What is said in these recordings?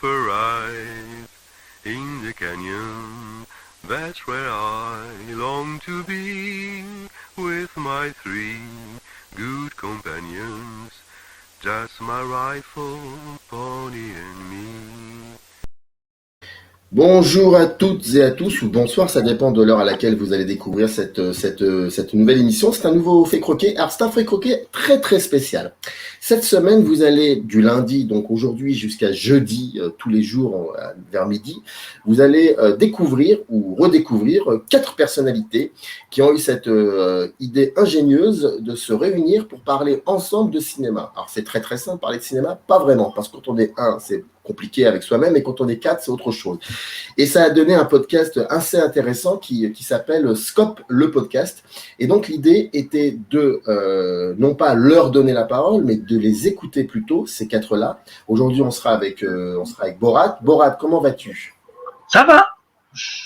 rise in the canyon. That's where I long to be with my three good companions. Just my rifle, pony and me. Bonjour à toutes et à tous, ou bonsoir, ça dépend de l'heure à laquelle vous allez découvrir cette nouvelle émission. C'est un nouveau fait croquet. Alors c'est un fait croquet très très spécial. Cette semaine, vous allez du lundi, donc aujourd'hui jusqu'à jeudi, tous les jours vers midi, vous allez découvrir ou redécouvrir 4 personnalités qui ont eu cette idée ingénieuse de se réunir pour parler ensemble de cinéma. Alors c'est très très simple, parler de cinéma, pas vraiment, parce que quand on est un, c'est compliqué avec soi-même, et quand on est 4, c'est autre chose. Et ça a donné un podcast assez intéressant qui s'appelle Scope le podcast. Et donc l'idée était de non pas leur donner la parole, mais de les écouter plutôt, ces 4-là. Aujourd'hui, on sera avec Borat. Borat, comment vas-tu ? Ça va.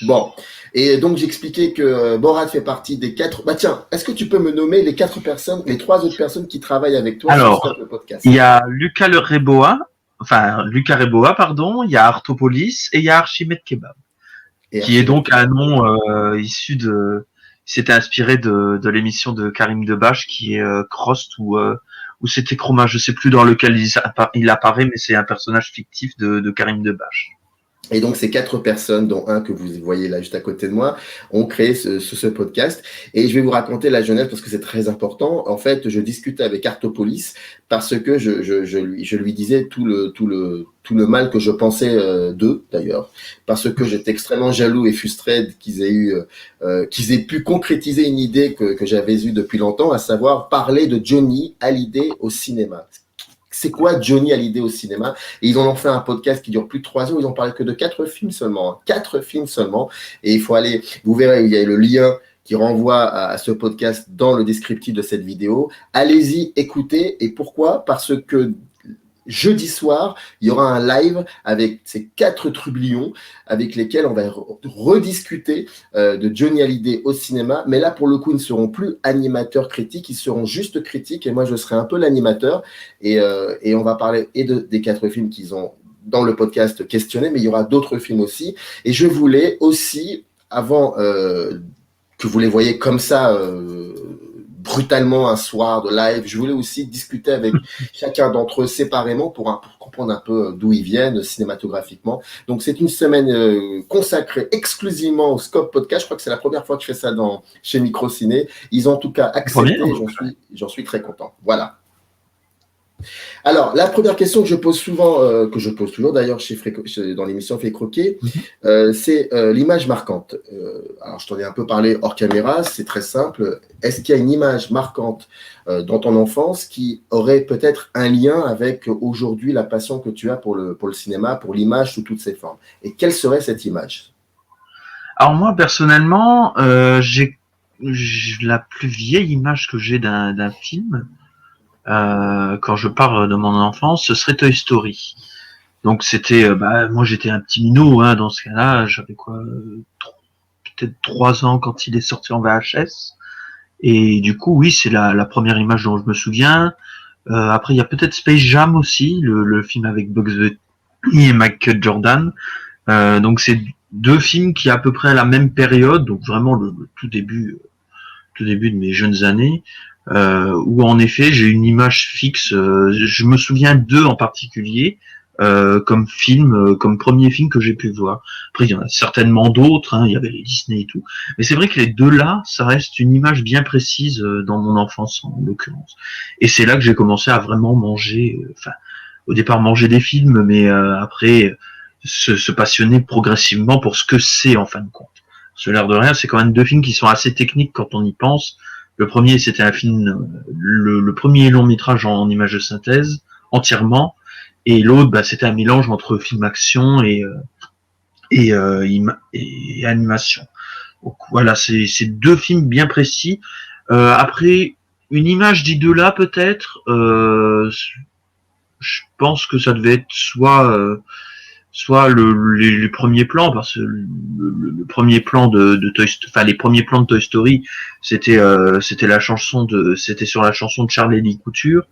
Bon, et donc j'expliquais que Borat fait partie des 4... Bah tiens, est-ce que tu peux me nommer les 4 personnes, les 3 autres personnes qui travaillent avec toi sur Scope le podcast ? Il y a Lucas Reboa, il y a Artopolis et il y a Archimède Kebab, qui est donc un nom issu de... Il s'était inspiré de l'émission de Karim Debache qui est Crost ou c'était Chroma, je sais plus dans lequel il apparaît, mais c'est un personnage fictif de Karim Debache. Et donc, ces 4 personnes, dont un que vous voyez là juste à côté de moi, ont créé ce podcast. Et je vais vous raconter la genèse parce que c'est très important. En fait, je discutais avec Artopolis parce que je lui disais tout le mal que je pensais d'eux, d'ailleurs. Parce que j'étais extrêmement jaloux et frustré qu'ils aient pu concrétiser une idée que j'avais eue depuis longtemps, à savoir parler de Johnny Hallyday au cinéma. C'est quoi Johnny Hallyday au cinéma ? Et ils en ont fait un podcast qui dure plus de 3 heures. Ils ont parlé que de 4 films seulement. 4 films seulement. Et il faut aller, vous verrez, il y a le lien qui renvoie à ce podcast dans le descriptif de cette vidéo. Allez-y, écoutez. Et pourquoi ? Parce que jeudi soir, il y aura un live avec ces 4 trublions avec lesquels on va rediscuter de Johnny Hallyday au cinéma. Mais là, pour le coup, ils ne seront plus animateurs critiques, ils seront juste critiques et moi, je serai un peu l'animateur. Et on va parler des 4 films qu'ils ont dans le podcast questionné, mais il y aura d'autres films aussi. Et je voulais aussi, avant que vous les voyez comme ça, brutalement un soir de live, je voulais aussi discuter avec chacun d'entre eux séparément pour comprendre un peu d'où ils viennent cinématographiquement. Donc c'est une semaine consacrée exclusivement au Scope Podcast. Je crois que c'est la première fois que je fais ça chez Microciné. Ils ont en tout cas accepté et j'en suis très content. Voilà. Alors, la première question que je pose souvent, d'ailleurs dans l'émission Fait Croquer, c'est l'image marquante. Alors, je t'en ai un peu parlé hors caméra, c'est très simple. Est-ce qu'il y a une image marquante dans ton enfance qui aurait peut-être un lien avec aujourd'hui la passion que tu as pour le cinéma, pour l'image sous toutes ses formes ? Et quelle serait cette image ? Alors moi, personnellement, j'ai la plus vieille image que j'ai d'un film. Quand je parle de mon enfance, ce serait Toy Story. Donc c'était, moi j'étais un petit minot dans ce cas-là, j'avais peut-être 3 ans quand il est sorti en VHS. Et du coup, oui, c'est la première image dont je me souviens. Après, il y a peut-être Space Jam aussi, le film avec Bugs Bunny et Michael Jordan. Donc c'est 2 films qui à peu près à la même période, donc vraiment le tout début de mes jeunes années. Où en effet j'ai une image fixe. Je me souviens d'eux en particulier comme film, comme premier film que j'ai pu voir. Après il y en a certainement d'autres, il y avait les Disney et tout, mais c'est vrai que les 2 là, ça reste une image bien précise dans mon enfance en l'occurrence. Et c'est là que j'ai commencé à vraiment manger, au départ manger des films, mais après se passionner progressivement pour ce que c'est en fin de compte. Parce que l'air de rien, c'est quand même 2 films qui sont assez techniques quand on y pense. Le premier, c'était un film, le premier long métrage en image de synthèse, entièrement, et l'autre, c'était un mélange entre film action et animation. Donc voilà, c'est 2 films bien précis. Après, une image des 2 là, peut-être, je pense que ça devait être soit les premiers plans, parce que le premier plan de Toy Story, les premiers plans de Toy Story, c'était sur la chanson de Charles-Élie Couture.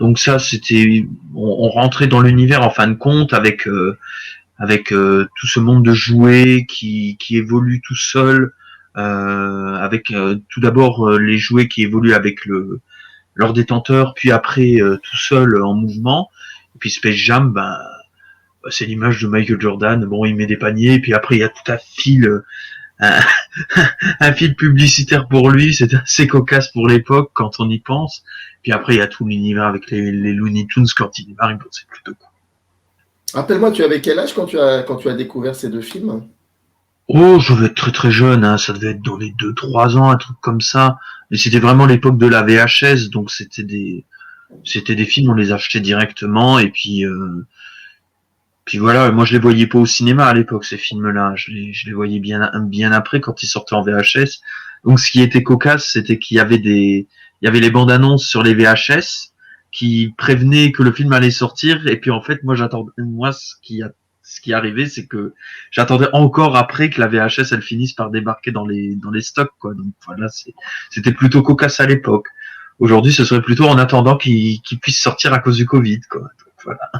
Donc ça, c'était, on rentrait dans l'univers en fin de compte avec tout ce monde de jouets qui évolue tout seul, avec tout d'abord les jouets qui évoluent avec leur détenteur, puis après tout seul en mouvement. Et puis Space Jam, c'est l'image de Michael Jordan. Bon, il met des paniers, et puis après il y a tout un fil, un, un fil publicitaire pour lui. C'est assez cocasse pour l'époque quand on y pense. Puis après il y a tout l'univers avec les Looney Tunes quand il démarre. Bon, c'est plutôt cool. Rappelle-moi, tu avais quel âge quand tu as découvert ces deux films? Oh, je devais être très très jeune, hein. Ça devait être dans les 2-3 ans, un truc comme ça. Mais c'était vraiment l'époque de la VHS, donc c'était des films, on les achetait directement, et puis voilà. Moi je les voyais pas au cinéma à l'époque, ces films-là. Je les voyais bien après quand ils sortaient en VHS. Donc ce qui était cocasse, c'était qu'il y avait il y avait les bandes annonces sur les VHS qui prévenaient que le film allait sortir, et puis en fait moi ce qui arrivait, c'est que j'attendais encore après que la VHS elle finisse par débarquer dans les stocks, quoi. Donc voilà, c'était plutôt cocasse à l'époque. Aujourd'hui, ce serait plutôt en attendant qu'il puisse sortir à cause du Covid, quoi. Donc, voilà.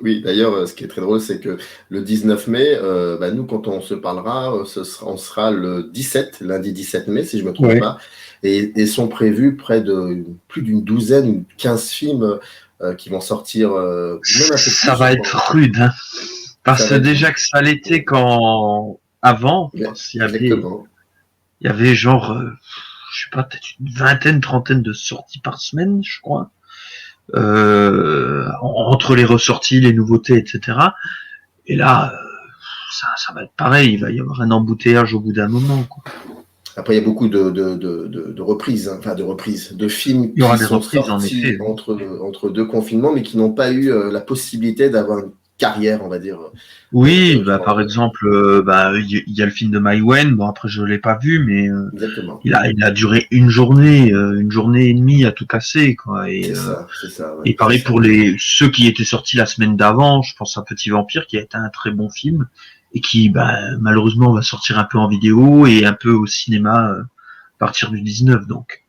Oui, d'ailleurs, ce qui est très drôle, c'est que le 19 mai, nous, quand on se parlera, on sera le 17, lundi 17 mai, si je ne me trompe pas, et sont prévus plus d'une douzaine, 15 films qui vont sortir. Même un peu plus, ça va être rude, hein. Parce que déjà que ça l'était avant, il y avait genre, je sais pas, peut-être une vingtaine, trentaine de sorties par semaine, je crois. Entre les ressorties, les nouveautés, etc. Et là, ça va être pareil, il va y avoir un embouteillage au bout d'un moment, quoi. Après, il y a beaucoup de reprises, hein, de films qui sont sortis entre deux confinements, mais qui n'ont pas eu la possibilité d'avoir une carrière, on va dire. Oui, par exemple, il y a le film de Mai Wen. Bon, après je l'ai pas vu, mais il a duré une journée et demie à tout casser, quoi. Et c'est ça. Et pareil pour ceux qui étaient sortis la semaine d'avant. Je pense à Petit Vampire, qui a été un très bon film et qui, malheureusement, va sortir un peu en vidéo et un peu au cinéma à partir du 19. Donc.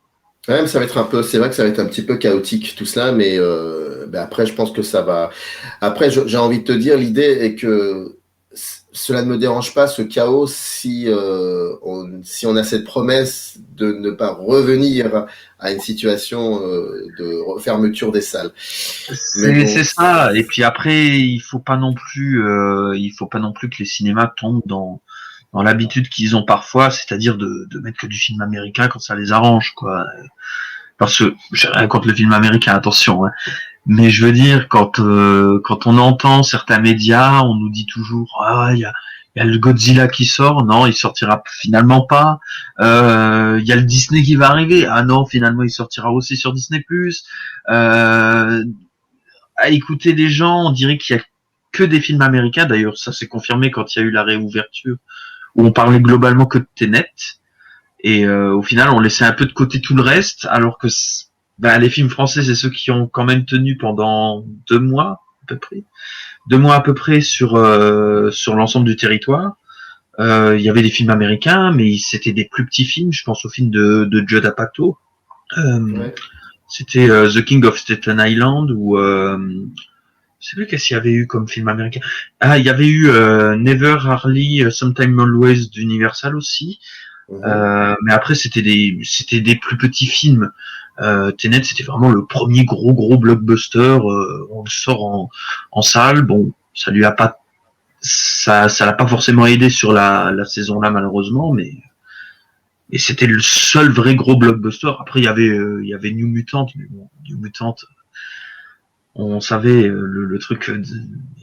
Ouais, ça va être c'est vrai que ça va être un petit peu chaotique tout cela, mais après, je pense que ça va. Après, j'ai envie de te dire, l'idée est que cela ne me dérange pas, ce chaos, si on a cette promesse de ne pas revenir à une situation de fermeture des salles. C'est ça. Et puis après, il faut pas non plus que les cinémas tombent dans l'habitude qu'ils ont parfois, c'est-à-dire de mettre que du film américain quand ça les arrange, quoi. Parce que j'ai rien contre le film américain, attention, hein. Mais je veux dire, quand on entend certains médias, on nous dit toujours, il y a le Godzilla qui sort, non, il sortira finalement pas. Il y a le Disney qui va arriver, ah non, finalement il sortira aussi sur Disney+. À écouter les gens, on dirait qu'il y a que des films américains. D'ailleurs, ça s'est confirmé quand il y a eu la réouverture, où on parlait globalement que de Tenet. Et au final, on laissait un peu de côté tout le reste, alors que les films français, c'est ceux qui ont quand même tenu pendant 2 mois à peu près. 2 mois à peu près sur l'ensemble du territoire. Il y avait des films américains, mais c'était des plus petits films. Je pense au film de Judd Apatow. C'était The King of Staten Island, ou je sais plus qu'est-ce qu'il y avait eu comme film américain. Il y avait eu Never, Hardly, Sometime Always d'Universal aussi. Mais après c'était des plus petits films. Tenet, c'était vraiment le premier gros blockbuster. On le sort en salle. Bon, ça l'a pas forcément aidé sur la saison là, malheureusement, mais c'était le seul vrai gros blockbuster. Après il y avait New Mutant, mais bon, New Mutant, on savait, le truc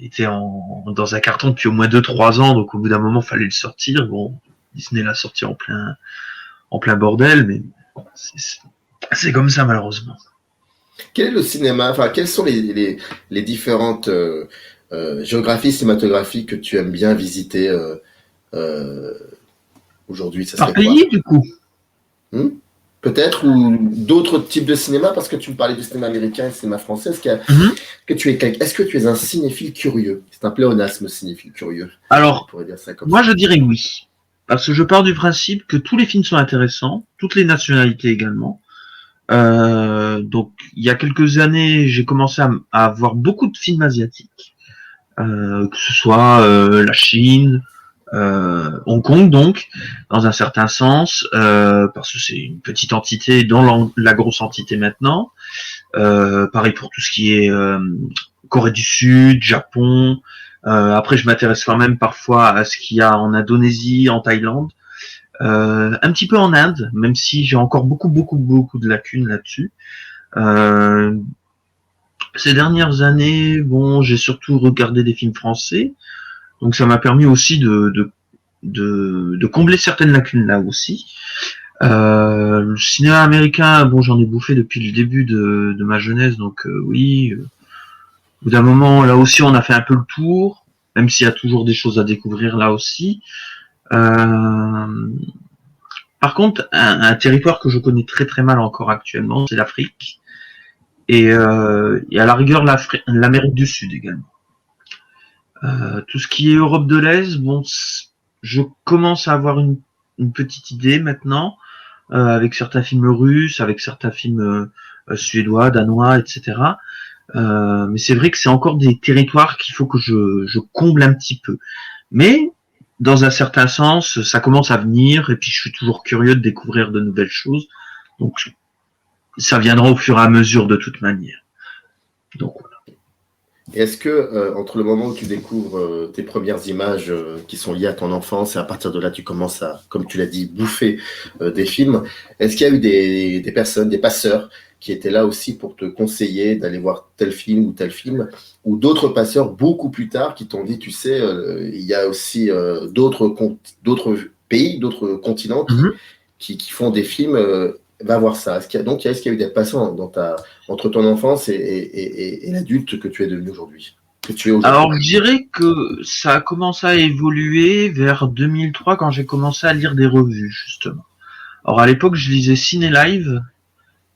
était dans un carton depuis au moins 2-3 ans, donc au bout d'un moment fallait le sortir. Bon, Disney l'a sorti en plein bordel, mais c'est comme ça, malheureusement. Quel est le cinéma, quelles sont les différentes géographies cinématographiques que tu aimes bien visiter aujourd'hui? Ça serait par pays, du coup peut-être, ou d'autres types de cinéma, parce que tu me parlais du cinéma américain et du cinéma français. Est-ce que tu es un cinéphile curieux? C'est un pléonasme, cinéphile curieux. Alors, moi je dirais oui. Parce que je pars du principe que tous les films sont intéressants, toutes les nationalités également. Donc, il y a quelques années, j'ai commencé à voir beaucoup de films asiatiques, que ce soit la Chine, Hong Kong, donc, dans un certain sens, parce que c'est une petite entité dans la grosse entité maintenant. Pareil pour tout ce qui est Corée du Sud, Japon. Après, je m'intéresse quand même parfois à ce qu'il y a en Indonésie, en Thaïlande. Un petit peu en Inde, même si j'ai encore beaucoup de lacunes là-dessus. Ces dernières années, bon, j'ai surtout regardé des films français, donc ça m'a permis aussi de combler certaines lacunes là aussi. Le cinéma américain, bon, j'en ai bouffé depuis le début de ma jeunesse, donc oui. Au bout d'un moment, là aussi, on a fait un peu le tour, même s'il y a toujours des choses à découvrir là aussi. Par contre, un territoire que je connais très mal encore actuellement, c'est l'Afrique. Et à la rigueur, l'Amérique du Sud également. Tout ce qui est Europe de l'Est, bon, je commence à avoir une petite idée maintenant, avec certains films russes, avec certains films suédois, danois, etc. Mais c'est vrai que c'est encore des territoires qu'il faut que je comble un petit peu. Mais dans un certain sens, ça commence à venir, et puis je suis toujours curieux de découvrir de nouvelles choses. Donc ça viendra au fur et à mesure de toute manière. Donc voilà. Est-ce que entre le moment où tu découvres tes premières images qui sont liées à ton enfance et à partir de là tu commences à, comme tu l'as dit, bouffer des films, est-ce qu'il y a eu des personnes, des passeurs qui étaient là aussi pour te conseiller d'aller voir tel film ou d'autres passeurs beaucoup plus tard qui t'ont dit, tu sais, il y a aussi d'autres pays, d'autres continents qui font des films, va voir ça. Est-ce qu'il y a eu des passants entre ton enfance et l'adulte que tu es devenu aujourd'hui, que tu es aujourd'hui? Alors je dirais que ça a commencé à évoluer vers 2003 quand j'ai commencé à lire des revues justement. Alors à l'époque je lisais Ciné Live.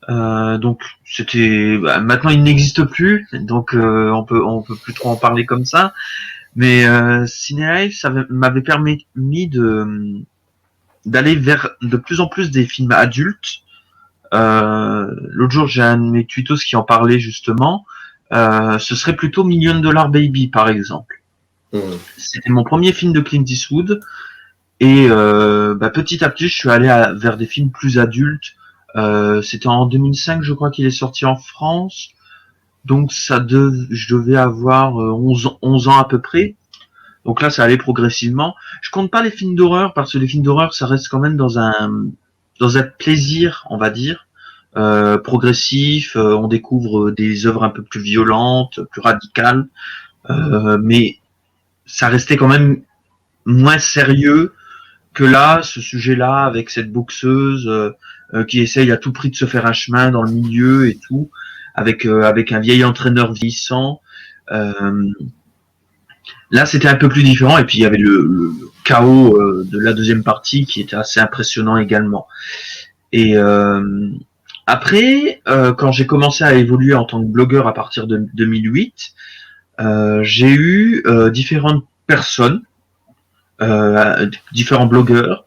Donc c'était maintenant il n'existe plus, donc on peut plus trop en parler comme ça. Mais Ciné Live, ça m'avait permis d'aller vers de plus en plus des films adultes. L'autre jour j'ai un de mes tutos qui en parlait justement. Ce serait plutôt Million Dollar Baby par exemple. C'était mon premier film de Clint Eastwood et petit à petit je suis allé vers des films plus adultes. C'était en 2005 je crois qu'il est sorti en France, donc je devais avoir 11 ans à peu près, donc là ça allait progressivement. Je compte pas les films d'horreur parce que les films d'horreur ça reste quand même dans un plaisir on va dire progressif, on découvre des œuvres un peu plus violentes, plus radicales, mais ça restait quand même moins sérieux que là, ce sujet-là, avec cette boxeuse qui essaye à tout prix de se faire un chemin dans le milieu et tout, avec un vieil entraîneur vieillissant. Là, c'était un peu plus différent, et puis il y avait le chaos de la deuxième partie qui était assez impressionnant également. Et après, quand j'ai commencé à évoluer en tant que blogueur à partir de 2008, j'ai eu différentes personnes, différents blogueurs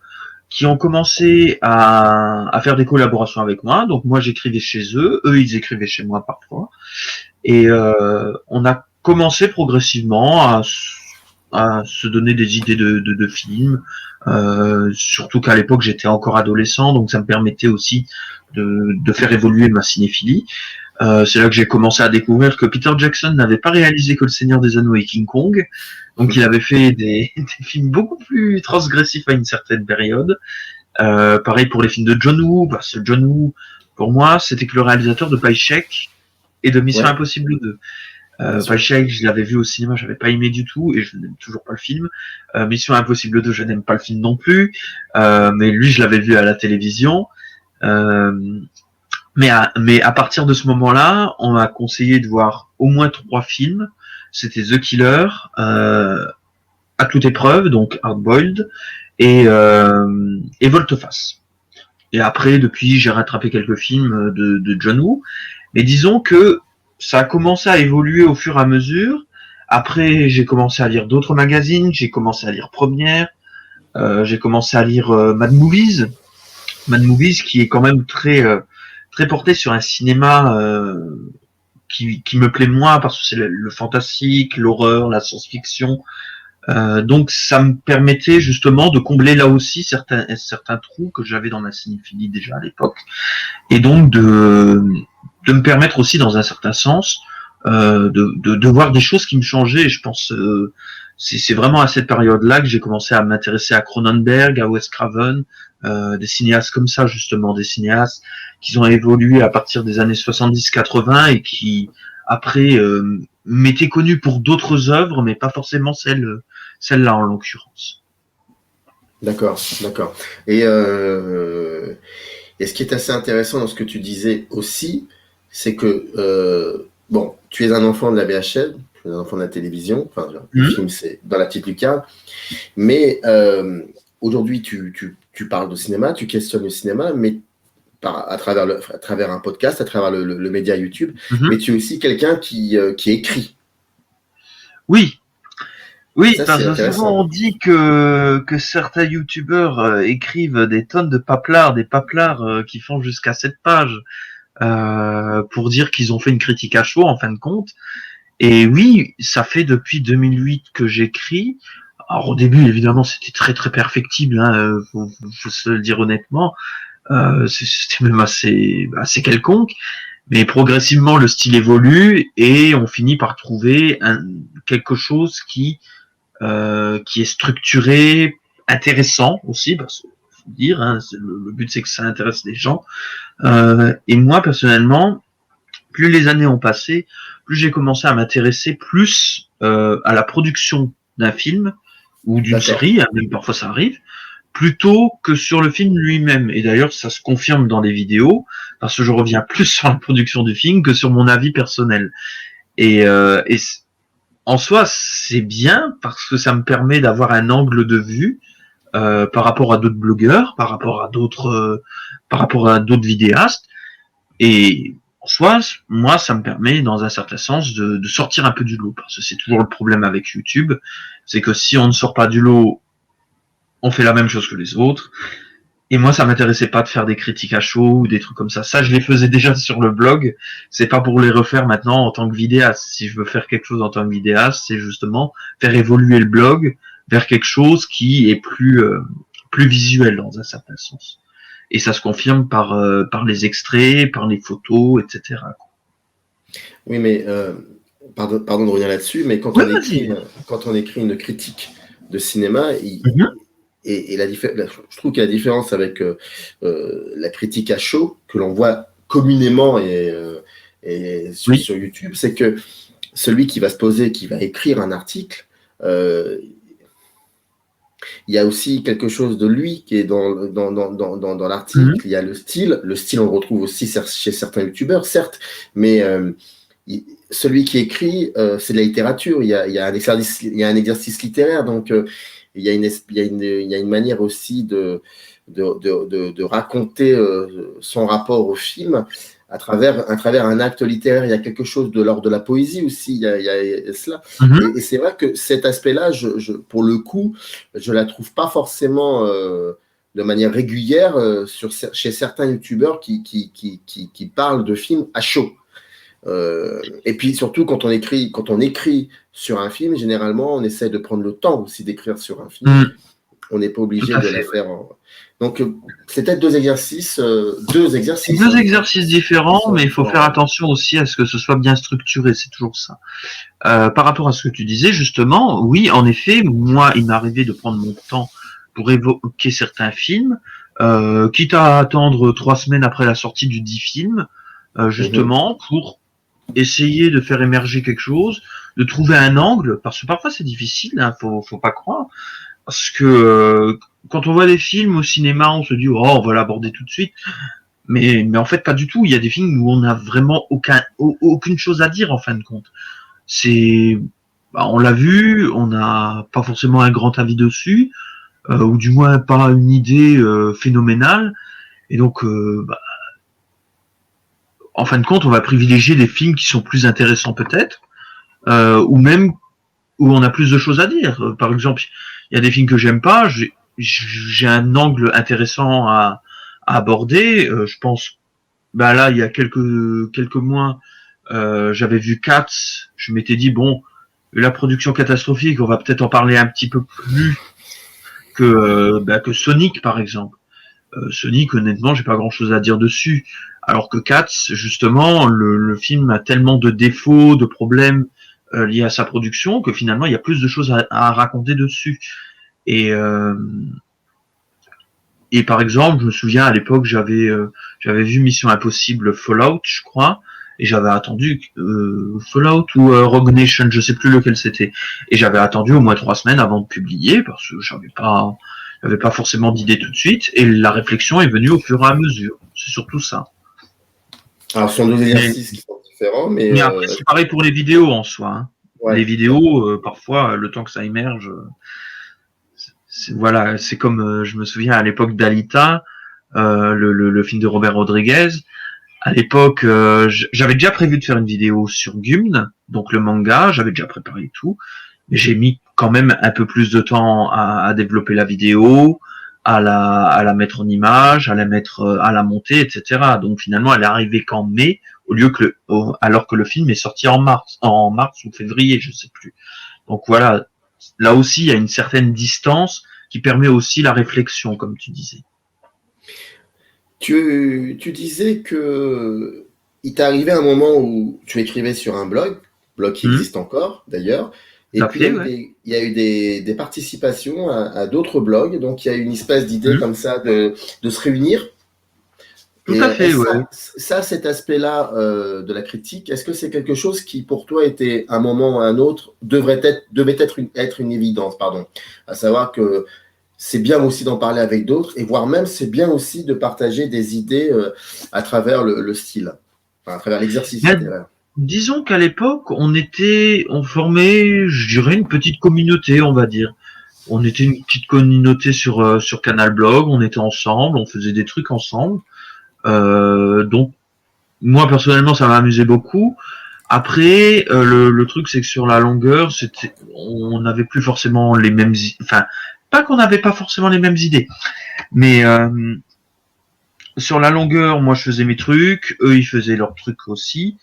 qui ont commencé à faire des collaborations avec moi. Donc moi j'écrivais chez eux ils écrivaient chez moi parfois, et on a commencé progressivement à se donner des idées de films, surtout qu'à l'époque j'étais encore adolescent, donc ça me permettait aussi de faire évoluer ma cinéphilie. C'est là que j'ai commencé à découvrir que Peter Jackson n'avait pas réalisé que Le Seigneur des Anneaux et King Kong, donc il avait fait des films beaucoup plus transgressifs à une certaine période. Pareil pour les films de John Woo, parce que John Woo, pour moi, c'était que le réalisateur de Paycheck et de Mission Impossible 2. Paycheck, je l'avais vu au cinéma, j'avais pas aimé du tout, et je n'aime toujours pas le film. Mission Impossible 2, je n'aime pas le film non plus, mais lui, je l'avais vu à la télévision. Mais à partir de ce moment-là, on m'a conseillé de voir au moins 3 films. C'était The Killer, À toute épreuve, donc Hard-Boiled, et Volte-Face. Et après, depuis, j'ai rattrapé quelques films de John Woo. Mais disons que ça a commencé à évoluer au fur et à mesure. Après, j'ai commencé à lire d'autres magazines, j'ai commencé à lire Première, j'ai commencé à lire Mad Movies, qui est quand même très très porté sur un cinéma qui me plaît moins parce que c'est le fantastique, l'horreur, la science-fiction. Donc ça me permettait justement de combler là aussi certains trous que j'avais dans ma cinéphilie déjà à l'époque, et donc de me permettre aussi dans un certain sens de voir des choses qui me changeaient. Et je pense c'est vraiment à cette période-là que j'ai commencé à m'intéresser à Cronenberg, à Wes Craven, des cinéastes comme ça justement, des cinéastes qui ont évolué à partir des années 70-80 et qui après m'étaient connus pour d'autres œuvres, mais pas forcément celle-là en l'occurrence. D'accord, d'accord. Et ce qui est assez intéressant dans ce que tu disais aussi, c'est que, bon, tu es un enfant de la VHL, tu es un enfant de la télévision, enfin, le film, c'est dans la petite lucarne, mais aujourd'hui, tu parles de cinéma, tu questionnes le cinéma, mais à travers un podcast, à travers le média YouTube, mais tu es aussi quelqu'un qui écrit. Oui. Oui, ça, parce que souvent on dit que certains youtubeurs écrivent des tonnes de paplards, des paplards qui font jusqu'à 7 pages pour dire qu'ils ont fait une critique à chaud en fin de compte. Et oui, ça fait depuis 2008 que j'écris. Alors au début, évidemment, c'était très très perfectible, hein, faut se le dire honnêtement. C'était même assez quelconque. Mais progressivement, le style évolue et on finit par trouver quelque chose qui est structuré, intéressant aussi, parce que faut dire, hein, le but c'est que ça intéresse les gens. Et moi personnellement, plus les années ont passé, plus j'ai commencé à m'intéresser plus à la production d'un film ou d'une série, hein, même parfois ça arrive, plutôt que sur le film lui-même. Et d'ailleurs, ça se confirme dans les vidéos, parce que je reviens plus sur la production du film que sur mon avis personnel. Et en soi, c'est bien parce que ça me permet d'avoir un angle de vue par rapport à d'autres blogueurs, par rapport à d'autres vidéastes. Et en soi, moi, ça me permet, dans un certain sens, de sortir un peu du lot. Parce que c'est toujours le problème avec YouTube, c'est que si on ne sort pas du lot, on fait la même chose que les autres. Et moi, ça m'intéressait pas de faire des critiques à chaud ou des trucs comme ça. Ça, je les faisais déjà sur le blog. C'est pas pour les refaire maintenant en tant que vidéaste. Si je veux faire quelque chose en tant que vidéaste, c'est justement faire évoluer le blog vers quelque chose qui est plus visuel dans un certain sens. Et ça se confirme par les extraits, par les photos, etc. Oui, mais pardon de revenir là-dessus, mais quand on écrit une critique de cinéma, et je trouve qu'il y a la différence avec la critique à chaud que l'on voit communément sur YouTube, c'est que celui qui va se poser, qui va écrire un article, il y a aussi quelque chose de lui qui est dans l'article. Il y a le style on le retrouve aussi chez certains youtubeurs, certes, mais celui qui écrit, c'est de la littérature. Il y a un exercice littéraire, donc il y a une manière aussi de raconter son rapport au film à travers un acte littéraire. Il y a quelque chose de l'ordre de la poésie aussi, il y a cela. Et c'est vrai que cet aspect-là, pour le coup, je la trouve pas forcément de manière régulière chez certains youtubeurs qui parlent de films à chaud. Et puis surtout quand on écrit sur un film, généralement on essaie de prendre le temps aussi d'écrire sur un film. On n'est pas obligé de le faire. Donc c'est peut-être deux exercices différents, mais il faut faire attention aussi à ce que ce soit bien structuré, c'est toujours ça. Par rapport à ce que tu disais justement, oui, en effet, moi il m'est arrivé de prendre mon temps pour évoquer certains films, quitte à attendre 3 semaines après la sortie du dit film, justement pour essayer de faire émerger quelque chose, de trouver un angle, parce que parfois c'est difficile, hein, faut pas croire, parce que quand on voit des films au cinéma, on se dit on va l'aborder tout de suite, mais en fait pas du tout. Il y a des films où on n'a vraiment aucune chose à dire en fin de compte. On l'a vu, on n'a pas forcément un grand avis dessus, ou du moins pas une idée phénoménale, et donc en fin de compte, on va privilégier des films qui sont plus intéressants peut-être, ou même où on a plus de choses à dire. Par exemple, il y a des films que j'aime pas, j'ai un angle intéressant à aborder. Je pense bah là, il y a quelques mois, j'avais vu Cats. Je m'étais dit bon, la production catastrophique, on va peut-être en parler un petit peu plus que Sonic par exemple. Sonic, honnêtement, j'ai pas grand-chose à dire dessus. Alors que Cats, justement, le film a tellement de défauts, de problèmes liés à sa production que finalement, il y a plus de choses à raconter dessus. Et par exemple, je me souviens à l'époque, j'avais vu Mission Impossible Fallout, je crois, et j'avais attendu Fallout ou Rogue Nation, je sais plus lequel c'était, et j'avais attendu au moins 3 semaines avant de publier parce que j'avais pas forcément d'idée tout de suite, et la réflexion est venue au fur et à mesure. C'est surtout ça. Alors, ce sont deux exercices qui sont différents, mais après, c'est pareil pour les vidéos en soi. Hein. Ouais. Les vidéos, parfois, le temps que ça émerge. Voilà, c'est comme je me souviens à l'époque d'Alita, le film de Robert Rodriguez. À l'époque, j'avais déjà prévu de faire une vidéo sur Gumn, donc le manga, j'avais déjà préparé tout, mais j'ai mis quand même un peu plus de temps à développer la vidéo, à la mettre en image, à la monter, etc. Donc finalement, elle est arrivée qu'en mai, alors que le film est sorti en mars ou février, je sais plus. Donc voilà, là aussi, il y a une certaine distance qui permet aussi la réflexion, comme tu disais. Tu disais que il t'est arrivé un moment où tu écrivais sur un blog qui existe encore d'ailleurs, et puis il y a eu des participations à d'autres blogs, donc il y a eu une espèce d'idée comme ça de se réunir. Tout à fait, oui. Ça, cet aspect-là de la critique, est-ce que c'est quelque chose qui, pour toi, était un moment ou un autre, devait être une évidence, pardon. À savoir que c'est bien aussi d'en parler avec d'autres, et voire même c'est bien aussi de partager des idées à travers le style, enfin, à travers l'exercice littéraire. Disons qu'à l'époque, on formait, je dirais, une petite communauté, on va dire. On était une petite communauté sur Canal Blog, on était ensemble, on faisait des trucs ensemble. Donc moi personnellement ça m'amusait beaucoup. Après le truc c'est que sur la longueur on n'avait plus forcément les mêmes, enfin pas qu'on n'avait pas forcément les mêmes idées, mais sur la longueur moi je faisais mes trucs, eux ils faisaient leurs trucs aussi,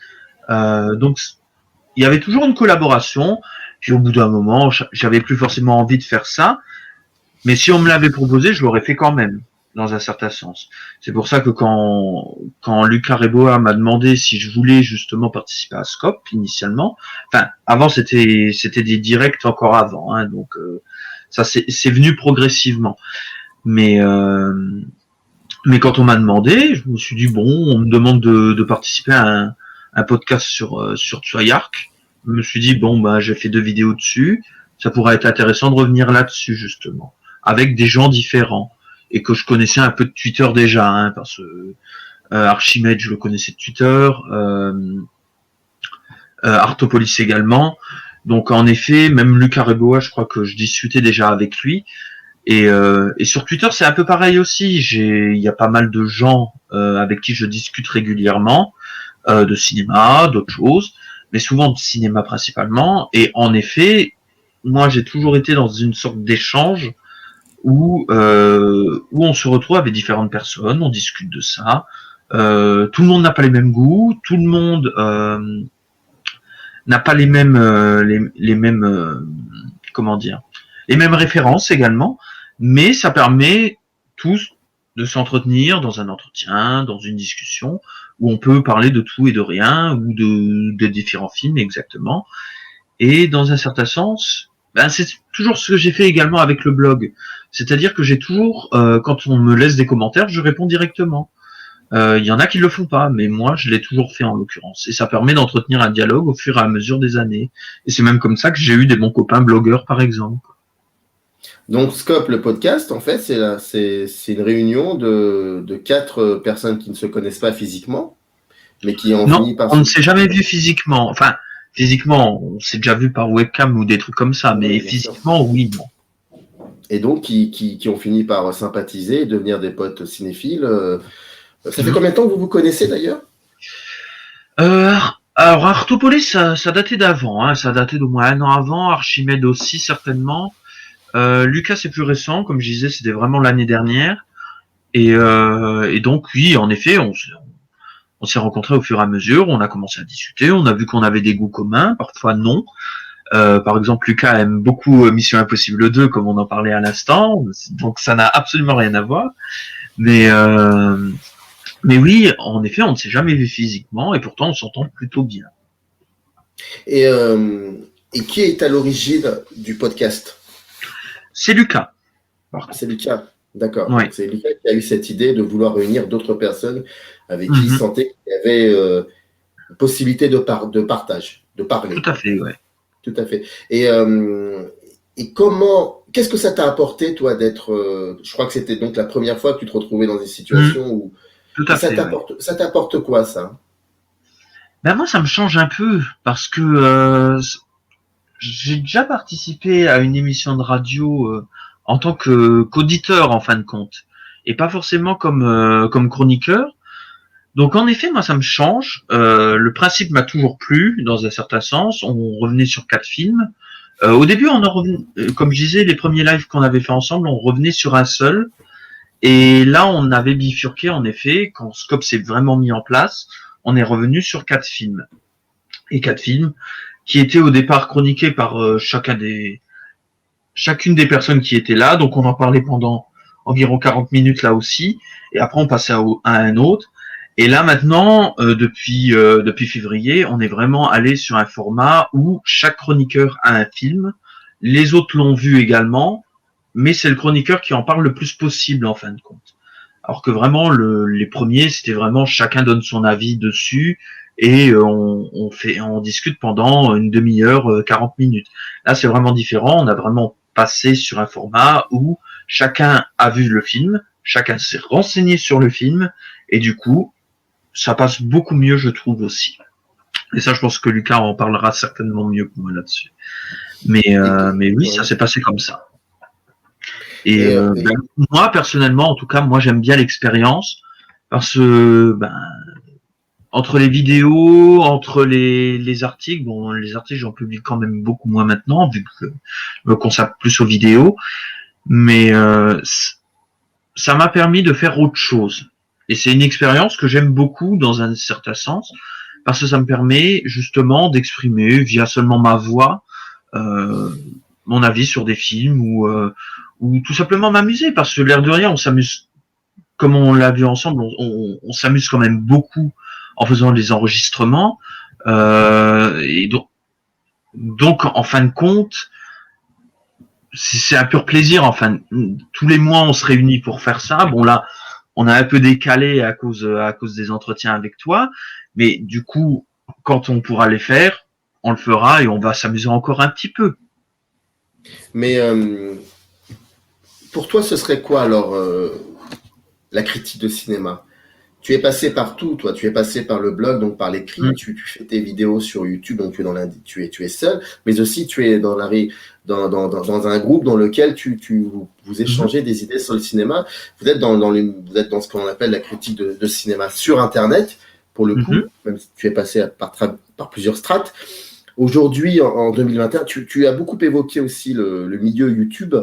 donc il y avait toujours une collaboration. Puis au bout d'un moment j'avais plus forcément envie de faire ça, mais si on me l'avait proposé je l'aurais fait quand même, dans un certain sens. C'est pour ça que quand Lucas Reboa m'a demandé si je voulais justement participer à Scope initialement, enfin avant c'était des directs encore avant, hein, donc ça c'est venu progressivement. Mais quand on m'a demandé, je me suis dit bon, on me demande de participer à un podcast sur Tsuyark. Je me suis dit bon bah j'ai fait 2 vidéos dessus, ça pourrait être intéressant de revenir là-dessus justement, avec des gens différents. Et que je connaissais un peu de Twitter déjà, hein, parce que Archimède, je le connaissais de Twitter, Artopolis également. Donc en effet, même Lucas Reboa, je crois que je discutais déjà avec lui. Et sur Twitter, c'est un peu pareil aussi. Il y a pas mal de gens avec qui je discute régulièrement, de cinéma, d'autres choses, mais souvent de cinéma principalement. Et en effet, moi j'ai toujours été dans une sorte d'échange où on se retrouve avec différentes personnes, on discute de ça. Tout le monde n'a pas les mêmes goûts, tout le monde n'a pas les mêmes comment dire, les mêmes références également, mais ça permet tous de s'entretenir dans un entretien, dans une discussion où on peut parler de tout et de rien, ou de différents films exactement. Et dans un certain sens, c'est toujours ce que j'ai fait également avec le blog. C'est-à-dire que j'ai toujours, quand on me laisse des commentaires, je réponds directement. Il y en a qui le font pas, mais moi, je l'ai toujours fait en l'occurrence. Et ça permet d'entretenir un dialogue au fur et à mesure des années. Et c'est même comme ça que j'ai eu des bons copains blogueurs, par exemple. Donc, Scope, le podcast, en fait, c'est une réunion de 4 personnes qui ne se connaissent pas physiquement, mais qui ont fini par... on ne s'est jamais vu physiquement. Enfin, physiquement, on s'est déjà vu par webcam ou des trucs comme ça, mais oui, physiquement, oui, non. Et donc, qui ont fini par sympathiser et devenir des potes cinéphiles. Ça fait combien de temps que vous vous connaissez, d'ailleurs ? Alors, Artopolis, ça datait d'avant, hein, ça datait d'au moins 1 an avant, Archimède aussi, certainement. Lucas, c'est plus récent, comme je disais, c'était vraiment l'année dernière. Et donc, oui, en effet, On s'est rencontrés au fur et à mesure, on a commencé à discuter, on a vu qu'on avait des goûts communs, parfois non. Par exemple, Lucas aime beaucoup Mission Impossible 2, comme on en parlait à l'instant, donc ça n'a absolument rien à voir. Mais oui, en effet, on ne s'est jamais vu physiquement, et pourtant on s'entend plutôt bien. Et, euh, et qui est à l'origine du podcast? C'est Lucas. C'est Lucas. D'accord. Ouais. Donc, c'est Lucas qui a eu cette idée de vouloir réunir d'autres personnes avec qui il sentait qu'il y avait une possibilité de partage, de parler. Tout à fait, ouais. Tout à fait. Et qu'est-ce que ça t'a apporté, toi, d'être, je crois que c'était donc la première fois que tu te retrouvais dans des situations où Tout à fait, ça t'apporte quoi, ça? Ben moi, ça me change un peu parce que j'ai déjà participé à une émission de radio en tant qu'auditeur en fin de compte, et pas forcément comme chroniqueur. Donc en effet, moi, ça me change. Le principe m'a toujours plu dans un certain sens. On revenait sur 4 films. Au début, comme je disais, les premiers lives qu'on avait fait ensemble, on revenait sur un seul. Et là, on avait bifurqué, en effet, quand Scope s'est vraiment mis en place, on est revenu sur 4 films. Et 4 films qui étaient au départ chroniqués par chacune des personnes qui étaient là. Donc on en parlait pendant environ 40 minutes là aussi. Et après, on passait à un autre. Et là, maintenant, depuis février, on est vraiment allé sur un format où chaque chroniqueur a un film. Les autres l'ont vu également, mais c'est le chroniqueur qui en parle le plus possible en fin de compte. Alors que vraiment, les premiers, c'était vraiment chacun donne son avis dessus et on discute pendant une demi-heure, 40 minutes. Là, c'est vraiment différent. On a vraiment passé sur un format où chacun a vu le film, chacun s'est renseigné sur le film et du coup, ça passe beaucoup mieux, je trouve aussi. Et ça, je pense que Lucas en parlera certainement mieux que moi là-dessus. Mais oui, ça s'est passé comme ça. Et moi, personnellement, en tout cas, moi, j'aime bien l'expérience parce que entre les vidéos, entre les articles, bon, les articles, j'en publie quand même beaucoup moins maintenant, vu que je me consacre plus aux vidéos, mais ça m'a permis de faire autre chose. Et c'est une expérience que j'aime beaucoup dans un certain sens, parce que ça me permet justement d'exprimer via seulement ma voix mon avis sur des films ou tout simplement m'amuser, parce que l'air de rien, on s'amuse, comme on l'a vu ensemble, on s'amuse quand même beaucoup en faisant les enregistrements. Et donc, en fin de compte, c'est un pur plaisir. Enfin, tous les mois, on se réunit pour faire ça. Bon, là, on a un peu décalé à cause des entretiens avec toi, mais du coup, quand on pourra les faire, on le fera et on va s'amuser encore un petit peu. Mais pour toi, ce serait quoi alors la critique de cinéma? Tu es passé par tout, toi. Tu es passé par le blog, donc par l'écrit. Tu fais tes vidéos sur YouTube, donc tu es seul, mais aussi tu es dans un groupe dans lequel vous échangez des idées sur le cinéma. Vous êtes vous êtes dans ce qu'on appelle la critique de cinéma sur Internet, pour le coup, même si tu es passé par plusieurs strates. Aujourd'hui, en 2021, tu as beaucoup évoqué aussi le milieu YouTube.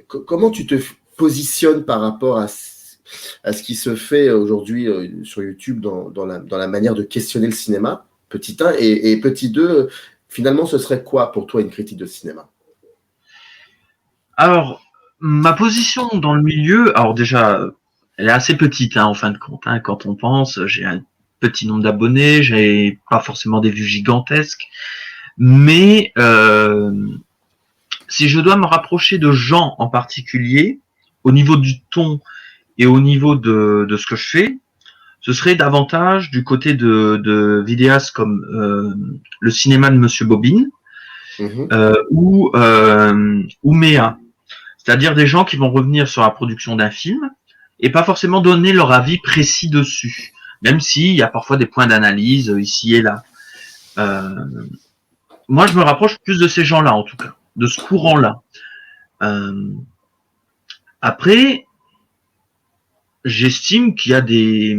Comment tu te positionnes par rapport à ce qui se fait aujourd'hui sur YouTube dans la manière de questionner le cinéma, petit 1, et petit 2, finalement, ce serait quoi pour toi une critique de cinéma? Alors, ma position dans le milieu, alors déjà, elle est assez petite en fin de compte. Quand on pense, j'ai un petit nombre d'abonnés, j'ai pas forcément des vues gigantesques, mais si je dois me rapprocher de gens en particulier, au niveau du ton et au niveau de ce que je fais, ce serait davantage du côté de vidéastes comme le cinéma de Monsieur Bobine ou Méa. C'est-à-dire des gens qui vont revenir sur la production d'un film et pas forcément donner leur avis précis dessus, même s'il y a parfois des points d'analyse ici et là. Moi, je me rapproche plus de ces gens-là, en tout cas, de ce courant-là. Après, j'estime qu'il y a des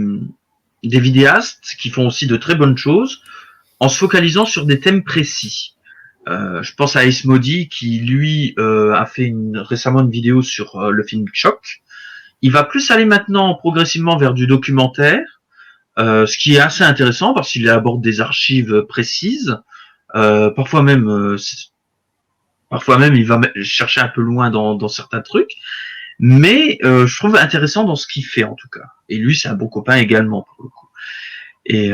vidéastes qui font aussi de très bonnes choses en se focalisant sur des thèmes précis. Je pense à Ace Modi qui, lui, a fait récemment une vidéo sur le film Choc. Il va plus aller maintenant progressivement vers du documentaire, ce qui est assez intéressant parce qu'il aborde des archives précises. Parfois même, il va chercher un peu loin dans certains trucs, mais je trouve intéressant dans ce qu'il fait en tout cas. Et lui, c'est un bon copain également pour le coup. Et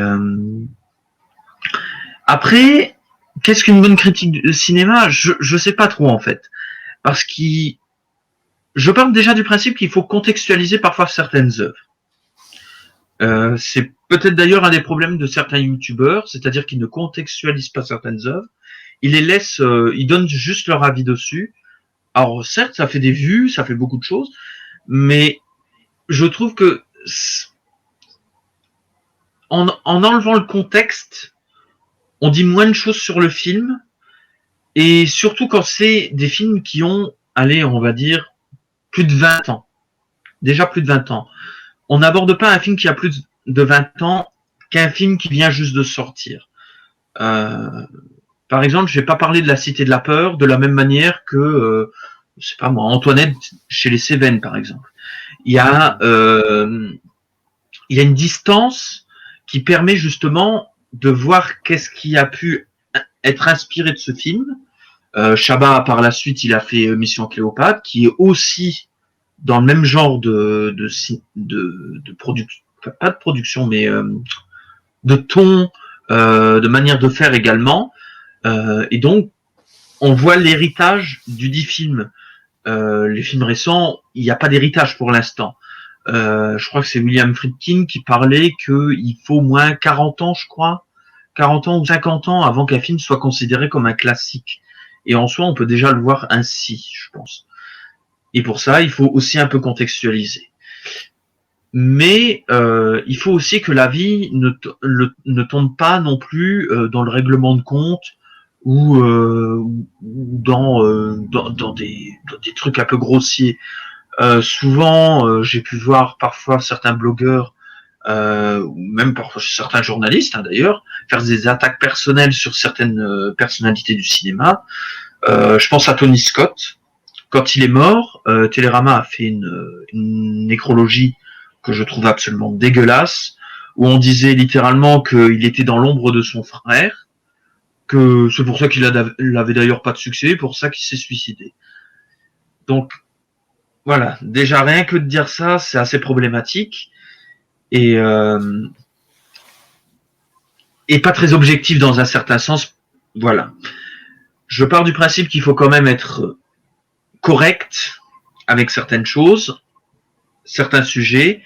après, qu'est-ce qu'une bonne critique de cinéma ? Je sais pas trop en fait, parce que je pars déjà du principe qu'il faut contextualiser parfois certaines œuvres. C'est peut-être d'ailleurs un des problèmes de certains youtubeurs, c'est-à-dire qu'ils ne contextualisent pas certaines œuvres. Ils les laissent, ils donnent juste leur avis dessus. Alors certes, ça fait des vues, ça fait beaucoup de choses, mais je trouve que en enlevant le contexte, on dit moins de choses sur le film, et surtout quand c'est des films qui ont, allez, on va dire, plus de 20 ans. Déjà plus de 20 ans. On n'aborde pas un film qui a plus de 20 ans qu'un film qui vient juste de sortir. Par exemple, je vais pas parler de La Cité de la Peur de la même manière que, je sais pas moi, Antoinette chez les Cévennes, par exemple. Il y a une distance qui permet justement de voir qu'est-ce qui a pu être inspiré de ce film. Chabat, par la suite, il a fait Mission Cléopâtre, qui est aussi dans le même genre de production, pas de production, mais de ton, de manière de faire également. Et donc, on voit l'héritage du dit film. Les films récents, il n'y a pas d'héritage pour l'instant. Je crois que c'est William Friedkin qui parlait qu'il faut au moins 40 ans, je crois, 40 ans ou 50 ans avant qu'un film soit considéré comme un classique. Et en soi, on peut déjà le voir ainsi, je pense. Et pour ça, il faut aussi un peu contextualiser. Mais il faut aussi que la vie ne tombe pas non plus dans le règlement de compte ou dans des trucs un peu grossiers. Souvent, j'ai pu voir parfois certains blogueurs, ou même parfois certains journalistes d'ailleurs, faire des attaques personnelles sur certaines personnalités du cinéma. Je pense à Tony Scott. Quand il est mort, Télérama a fait une nécrologie que je trouve absolument dégueulasse, où on disait littéralement qu'il était dans l'ombre de son frère, que c'est pour ça qu'il avait d'ailleurs pas de succès, pour ça qu'il s'est suicidé. Donc voilà, déjà rien que de dire ça, c'est assez problématique et pas très objectif dans un certain sens. Voilà. Je pars du principe qu'il faut quand même être correct avec certaines choses, certains sujets.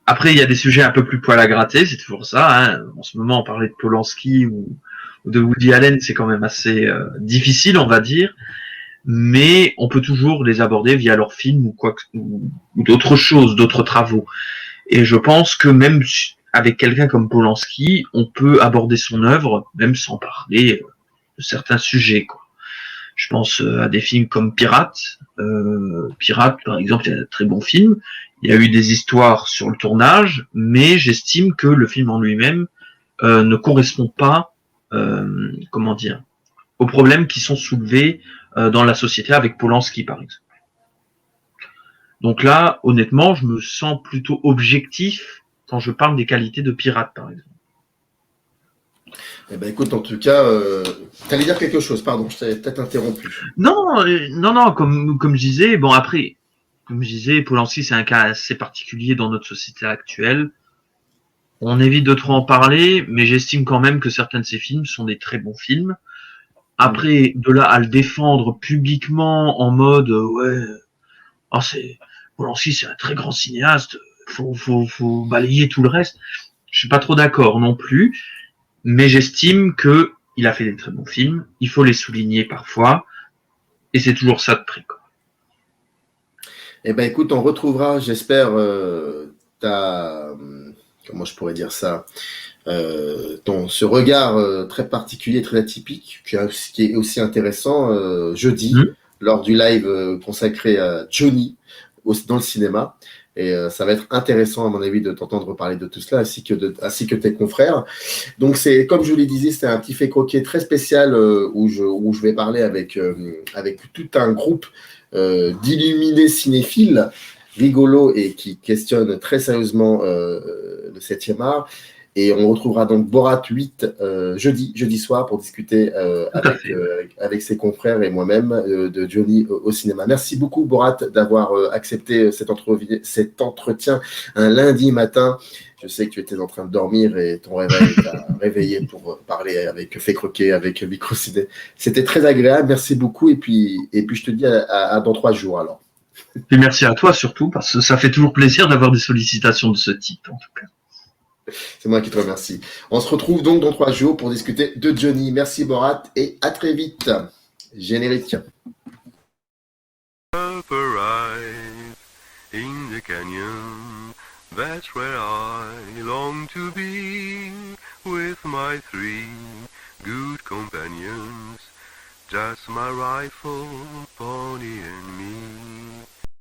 Après, il y a des sujets un peu plus poil à gratter, c'est toujours ça. Hein. En ce moment, on parlait de Polanski ou de Woody Allen, c'est quand même assez difficile, on va dire. Mais on peut toujours les aborder via leurs films ou d'autres choses, d'autres travaux. Et je pense que même avec quelqu'un comme Polanski, on peut aborder son œuvre, même sans parler de certains sujets, quoi. Je pense à des films comme Pirate. Pirate, par exemple, c'est un très bon film. Il y a eu des histoires sur le tournage, mais j'estime que le film en lui-même ne correspond pas, aux problèmes qui sont soulevés dans la société avec Polanski, par exemple. Donc là, honnêtement, je me sens plutôt objectif quand je parle des qualités de Pirate, par exemple. Eh ben écoute, en tout cas, tu allais dire quelque chose, pardon, je t'avais peut-être interrompu. Non, comme je disais, bon après, comme je disais, Polanski, c'est un cas assez particulier dans notre société actuelle. On évite de trop en parler, mais j'estime quand même que certains de ses films sont des très bons films. Après, de là à le défendre publiquement en mode Polanski, c'est un très grand cinéaste, faut balayer tout le reste. Je suis pas trop d'accord non plus, mais j'estime que il a fait des très bons films. Il faut les souligner parfois, et c'est toujours ça de prix, quoi. Eh ben écoute, on retrouvera, j'espère, comment je pourrais dire ça, ce regard très particulier, très atypique, qui est aussi intéressant jeudi, lors du live consacré à Johnny dans le cinéma. Et ça va être intéressant, à mon avis, de t'entendre parler de tout cela, ainsi que tes confrères. Donc, c'est, comme je vous le disais, c'est un petit fait croqué très spécial où je vais parler avec tout un groupe d'illuminés cinéphiles rigolo et qui questionne très sérieusement le 7e art. Et on retrouvera donc Borat 8 jeudi soir pour discuter avec ses confrères et moi-même de Johnny au cinéma. Merci beaucoup Borat d'avoir accepté cet entretien un lundi matin. Je sais que tu étais en train de dormir et ton réveil t'a réveillé pour parler avec Fait Croquer, avec Microciné. C'était très agréable, merci beaucoup. Et puis je te dis à dans 3 jours alors. Et merci à toi surtout, parce que ça fait toujours plaisir d'avoir des sollicitations de ce type, en tout cas. C'est moi qui te remercie. On se retrouve donc dans 3 jours pour discuter de Johnny. Merci Borat et à très vite. Générique. In the canyon, that's where I long to be, with my 3 good companions, just my rifle, pony and me.